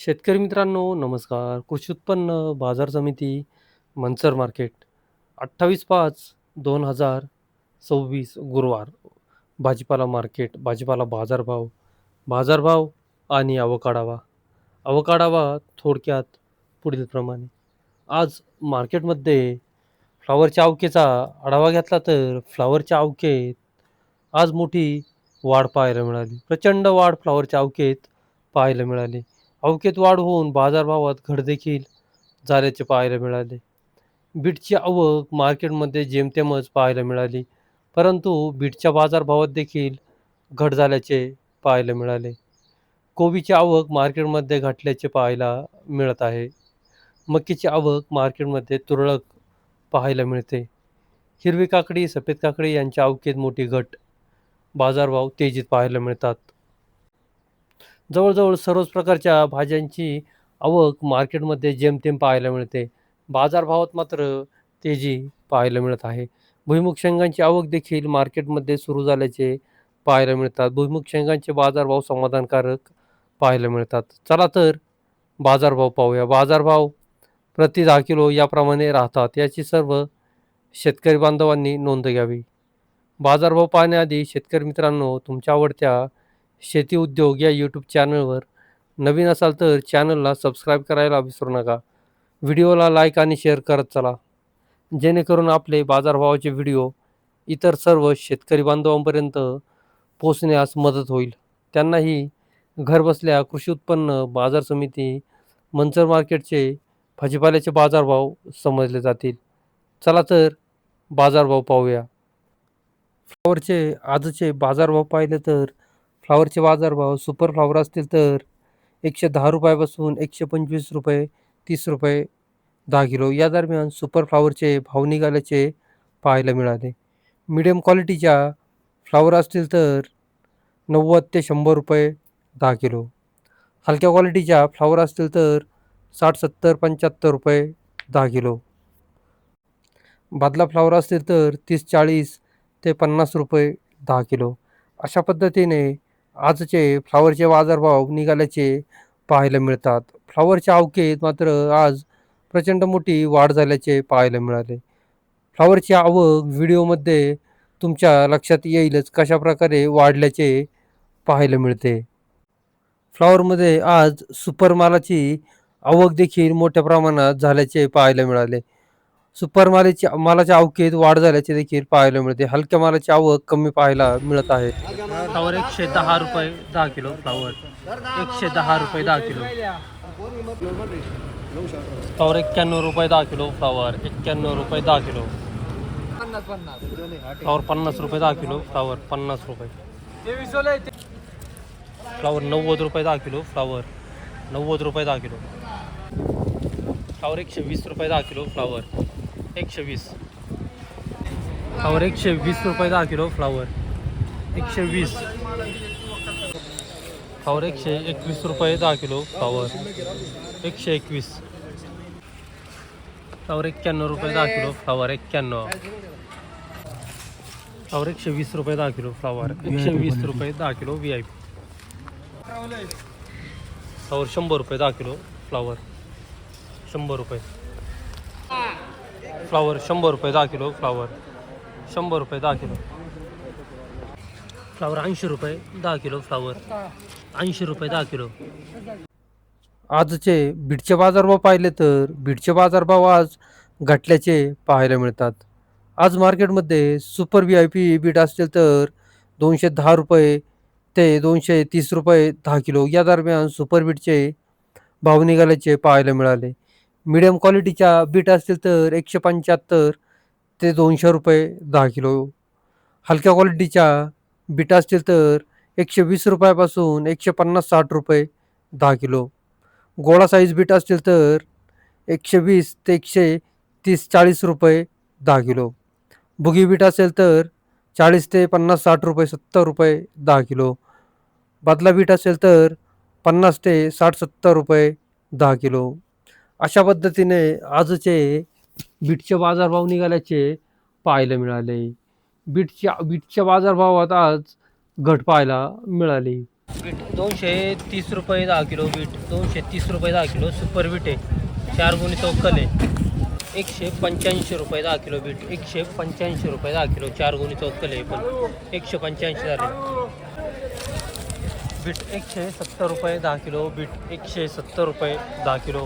शेतकरी मित्रांनो, नमस्कार. कृषी उत्पन्न बाजार समिती, मंचर मार्केट, 28/5/2026 गुरुवार. भाजीपाला मार्केट, भाजीपाला बाजारभाव, बाजारभाव आणि आवक आढावा. आवक आढावा थोडक्यात पुढीलप्रमाणे. आज मार्केटमध्ये फ्लॉवरच्या आवकेचा आढावा घेतला तर फ्लॉवरच्या आवकेत आज मोठी वाढ पाहायला मिळाली. प्रचंड वाढ फ्लॉवरच्या आवकेत पाहायला मिळाली. आवकेत वाढ होऊन बाजारभावात घट देखील झाल्याचे पाहायला मिळाले. बीटची आवक मार्केटमध्ये जेमतेमच पाहायला मिळाली, परंतु बीटच्या बाजारभावात देखील घट झाल्याचे पाहायला मिळाले. कोबीची आवक मार्केटमध्ये घटल्याचे पाहायला मिळत आहे. मकीची आवक मार्केटमध्ये तुरळक पाहायला मिळते. हिरवी काकडी, सफेद काकडी यांच्या आवकेत मोठी घट, बाजारभाव तेजीत पाहायला मिळतात. जवळजवळ सर्वच प्रकारच्या भाज्यांची आवक मार्केटमध्ये जेमतेम पाहायला मिळते. बाजारभावात मात्र तेजी पाहायला मिळत आहे. भुईमुग शेंगांची आवक देखील मार्केटमध्ये सुरू झाल्याचे पाहायला मिळतात. भुईमुग शेंगांचे बाजारभाव समाधानकारक पाहायला मिळतात. चला तर बाजारभाव पाहूया. बाजारभाव प्रति 10 किलो याप्रमाणे राहतात. याची सर्व शेतकरी बांधवांनी नोंद घ्यावी. बाजारभाव पाहण्याआधी शेतकरी मित्रांनो, तुमच्या आवडत्या शेती उद्योग या यूट्यूब चॅनलवर नवीन असाल तर चॅनलला सबस्क्राईब करायला विसरू नका. व्हिडिओला लाईक आणि शेअर करत चला, जेणेकरून आपले बाजारभावाचे व्हिडिओ इतर सर्व शेतकरी बांधवांपर्यंत पोहोचण्यास मदत होईल. त्यांनाही घरबसल्या कृषी उत्पन्न बाजार समिती, मंचर मार्केटचे भाजीपाल्याचे बाजारभाव समजले जातील. चला तर बाजारभाव पाहूया. फ्लॉवरचे आजचे बाजारभाव पाहिले तर फ्लॉवरचे बाजारभाव सुपर फ्लॉवर असतील तर ₹110 पासून ₹125, ₹30 10 किलो या दरम्यान सुपर फ्लॉवरचे भाव निघाल्याचे पाहायला मिळाले. मीडियम क्वालिटीच्या फ्लॉवर असतील तर ₹90 ते ₹100 10 किलो. हलक्या क्वालिटीच्या फ्लॉवर असतील तर ₹60, ₹70, ₹75 10 किलो. बादला फ्लॉवर असतील तर ₹30, ₹40 ते ₹50 10 किलो. अशा पद्धतीने आजचे फ्लॉवरचे बाजारभाव निघाल्याचे पाहायला मिळतात. फ्लॉवरच्या आवकेत मात्र आज प्रचंड मोठी वाढ झाल्याचे पाहायला मिळाले. फ्लॉवरची आवक व्हिडिओमध्ये तुमच्या लक्षात येईलच कशाप्रकारे वाढल्याचे पाहायला मिळते. फ्लॉवरमध्ये आज सुपर मालाची आवक देखील मोठ्या प्रमाणात झाल्याचे पाहायला मिळाले. सुपर मालाच्या आवकेत वाढ झाल्याचे देखील पाहायला मिळते. हलक्या मालाची आवक कमी पाहायला मिळत आहे. Flower ₹110 10 kilo. Flower ₹110 10 kilo. Flower ₹91 10 kilo. Flower ₹91 10 kilo. Flower ₹50 10 kilo. Flower ₹50. Flower ₹90 10 kilo. Flower ₹90 10 kilo. Flower ₹120 10 kilo. Flower 120. Flower ₹120 10 kilo. Flower 120. Flower ₹121 10 kilo. Flower 121. Flower ₹91 10 kilo. Flower 91. Flower ₹120 10 kilo. Flower ₹120 10 kilo. VIP. Flower ₹100 10 kilo. Flower ₹100. Flower ₹100 10 kilo. Flower ₹100 10 kilo. Flower ₹80 10 kilo. Flower ₹80 10 kilo. आजचे बीटचे बाजारभाव पाहिले तर बीटचे बाजारभाव आज घटल्याचे पाहायला मिळतात. आज मार्केटमध्ये सुपर VIP बीट असतील तर ₹210 ते ₹230 10 किलो या दरम्यान सुपर बीटचे भाव निघाल्याचे पाहायला मिळाले. मीडियम क्वालिटीच्या बीट असतील तर ₹175 ते ₹200 10 किलो. हलक्या क्वालिटीच्या बीट असतील तर ₹120 पासून ₹150-60 10 किलो. गोळा साईज बीट असतील तर 120 ते ₹130-40 10 किलो. बुगी बीट असेल तर 40 ते ₹50-60 ₹70 10 किलो. बादला बीट असेल तर 50 ते ₹60-70 10 किलो. अशा पद्धतीने आजचे बीटचे बाजारभाव निघाल्याचे पाहायला मिळाले. बीटच्या बाजारभावात आज घट पाहायला मिळाली. बीट 230 रुपये 10 किलो. बीट 230 रुपये 10 किलो. सुपर बीट आहे 4 गुणी चौक्कल आहे 185 रुपये 10 किलो. बीट 185 रुपये 10 किलो. 4 गुणी चौक्कल आहे पण 185 झाले. बीट 170 रुपये 10 किलो. बीट 170 रुपये 10 किलो.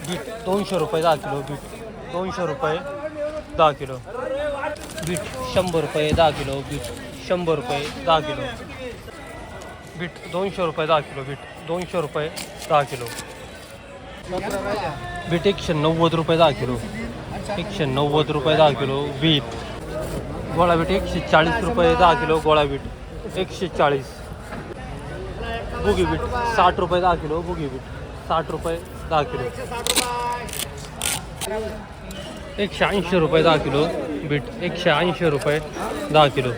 बीट 200 रुपये 10 किलो. बीट 200 रुपये 10 किलो. बीट 100 रुपये 10 किलो. बीट 100 रुपये 10 किलो. बीट 200 रुपये 10 किलो. बीट 200 रुपये 10 किलो. बीट 190 रुपये 10 किलो. 190 रुपये 10 किलो. बीट गोळा बीट 140 रुपये 10 किलो. गोळा बीट 140. बुगी बीट 60 रुपये 10 किलो. बुगी बीट 60 रुपये 10 किलो. 180 रुपये 10 किलो. बीट 180 रुपये 10 किलो.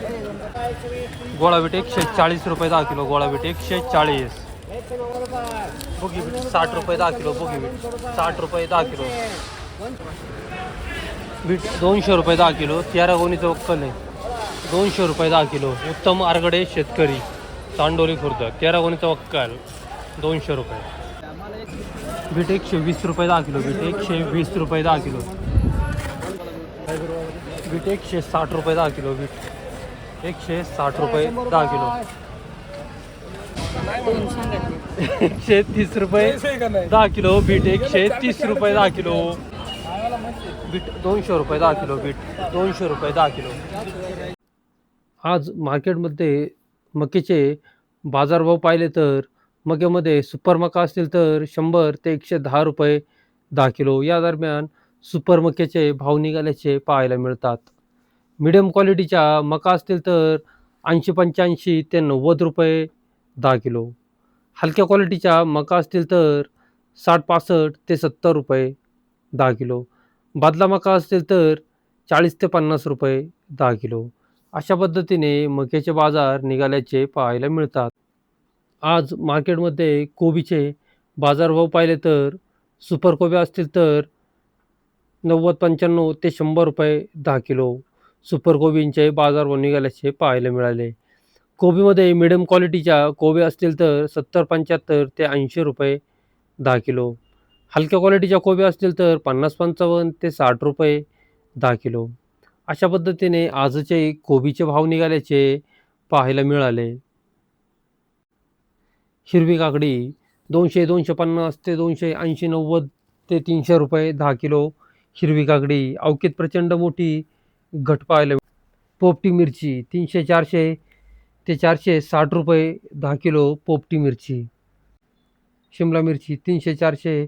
गोळा बीट 140 रुपये 10 किलो. गोळा बीट 140. बुगी बीट 60 रुपये 10 किलो. बुगी बीट 60 रुपये 10 किलो. बीट 200 रुपये 10 किलो. 13 गोणीचं वक्कल आहे 200 रुपये 10 किलो. उत्तम आरगडे शेतकरी चांडोली खुर्द 13 गोणीचं वक्कल 200 रुपये. बीट 120 रुपये 10 किलो. बीट 120 रुपये 10 किलो. बीट 160 रुपये 10 किलो. बीट 160 रुपये 10 किलो. 130 रुपये 10 किलो. बीट 130 रुपये 10 किलो. बीट 200 रुपये 10 किलो. बीट 200 रुपये 10 किलो. आज मार्केटमध्ये मक्याचे बाजारभाव पाहिले तर मक्यामध्ये सुपर मका असतील तर 100 ते 110 रुपये 10 किलो या दरम्यान सुपर मक्याचे भाव निघाल्याचे पाहायला मिळतात. मिडियम क्वालिटीच्या मका असतील तर 80-85 ते 90 रुपये 10 किलो. हलक्या क्वालिटीच्या मका असतील तर 60-65 ते 70 रुपये 10 किलो. बादला मका असतील तर 40 ते 50 रुपये 10 किलो. अशा पद्धतीने मक्याचे बाजार निघाल्याचे पाहायला मिळतात. आज मार्केटमध्ये कोबीचे बाजारभाव पाहिले तर सुपर कोबी असतील तर 90-95 ते 100 रुपये 10 किलो. सुपर कोबींचे बाजारभाव निघाल्याचे पाहायला मिळाले. कोबीमध्ये मिडियम क्वालिटीच्या कोबी असतील तर 70-75 ते 80 रुपये 10 किलो. हलक्या क्वालिटीच्या कोबी असतील तर 50-55 ते 60 रुपये 10 किलो. अशा पद्धतीने आजचे कोबीचे भाव निघाल्याचे पाहायला मिळाले. हिरवी काकडी 200-250 ते 280-90 ते 300 रुपये 10 किलो. हिरवी काकडी अवकीत प्रचंड मोठी घट पाहायला पोपटी मिरची 300-400 ते 460 रुपये 10 किलो. पोपटी मिरची. शिमला मिरची 300-400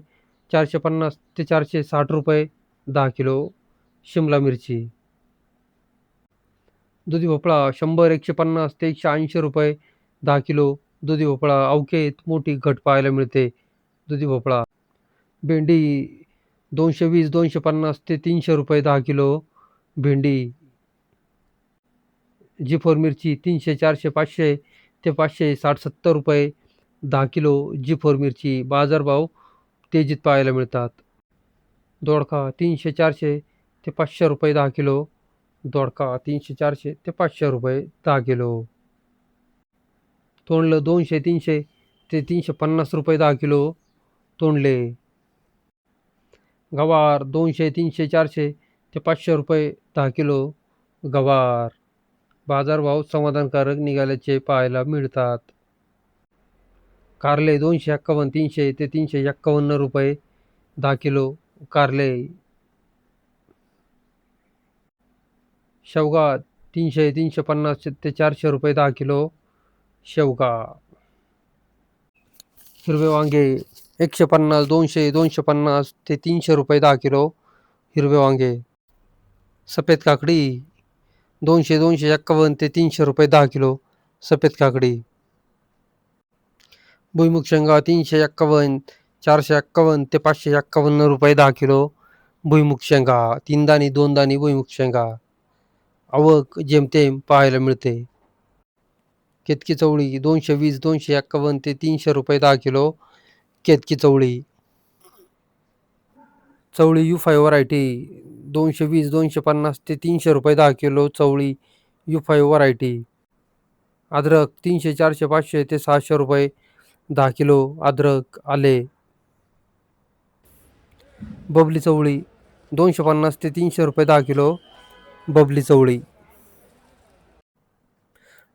450 ते 460 रुपये 10 किलो. शिमला मिरची. दुधी भोपळा 100-150 ते 180 रुपये 10 किलो. दुधी भोपळा अवकेत मोठी घट पाहायला मिळते. दुधी भोपळा. भेंडी 220-250 ते 300 रुपये 10 किलो. भेंडी. जी4 मिरची 300-400-500 ते 560-70 रुपये 10 किलो. जी4 मिरची बाजारभाव तेजीत पाहायला मिळतात. दोडका 300-400 ते 500 रुपये 10 किलो. दोडका 300-400 ते 500 रुपये 10 किलो. तोंडलं 200-300 ते 350 रुपये 10 किलो. तोंडले. गवार 200-300-400 ते 500 रुपये 10 किलो. गवार. बाजारभाव समाधानकारक निघाल्याचे पाहायला मिळतात. कारले 251-300 ते 351 रुपये 10 किलो. कारले. शेवगा 300-350 ते 400 रुपये 10 किलो. शेवगा. हिरवे वांगे 150, 200-250 ते 300 रुपये 10 किलो. हिरवे वांगे. सफेद काकडी 200-251 ते 300 रुपये 10 किलो. सफेद काकडी. भुईमुग शेंगा 351, 451 ते 551 रुपये 10 किलो. भुईमुग शेंगा. 3 दाणी 2 दाणी भुईमुग शेंगा. आवक जेमतेम पाहायला मिळते. केतकी चवळी 220-251 ते 300 रुपये 10 किलो. केतकी चवळी. चवळी U5 व्हरायटी 220-250 ते 300 रुपये 10 किलो. चवळी U5 व्हरायटी. अद्रक 300, 400, 500 ते 600 रुपये 10 किलो अद्रक आले. बबली चवळी 250 ते 300 रुपये 10 किलो बबली चवळी.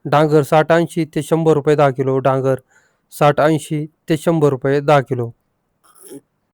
डांगर 60-80 ते 100 रुपये 10 किलो डांगर 60-80 ते 100 रुपये 10 किलो.